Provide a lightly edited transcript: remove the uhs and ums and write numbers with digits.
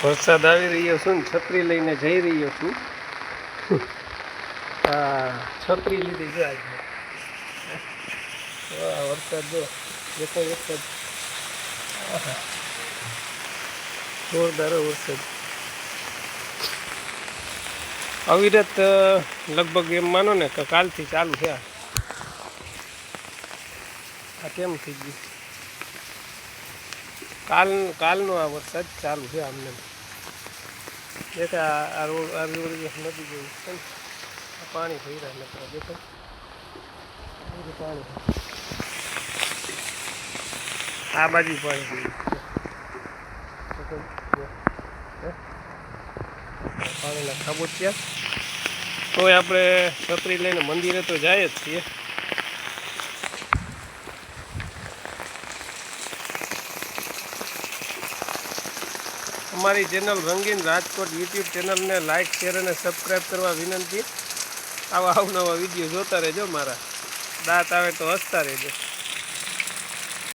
વરસાદ આવી રહ્યો છું ને છત્રી લઈને જઈ રહ્યો છું. હા, છત્રી લીધી છે આજે. વરસાદ જો દેખો વરસાદ, જોરદાર વરસાદ અવિરત લગભગ એમ માનો ને કે કાલથી ચાલુ છે. આ કેમ થઈ ગયું? કાલનો આ વરસાદ ચાલુ છે. આમને દેખા આ રોડ નદી જેવું છે ને, પાણી થઈ રહ્યા નથી. દેખો પાણી, આ બાજુ પાણી પાણીના ખાબોચિયા. તોય આપણે છત્રી લઈને મંદિરે તો જાય જ છીએ. અમારી ચેનલ રંગીન રાજકોટ યુટ્યુબ ચેનલને લાઇક, શેર અને સબસ્ક્રાઈબ કરવા વિનંતી. આવા અવનવા વિડીયો જોતા રહેજો. મારા દાંત આવે તો હસતા રહેજો.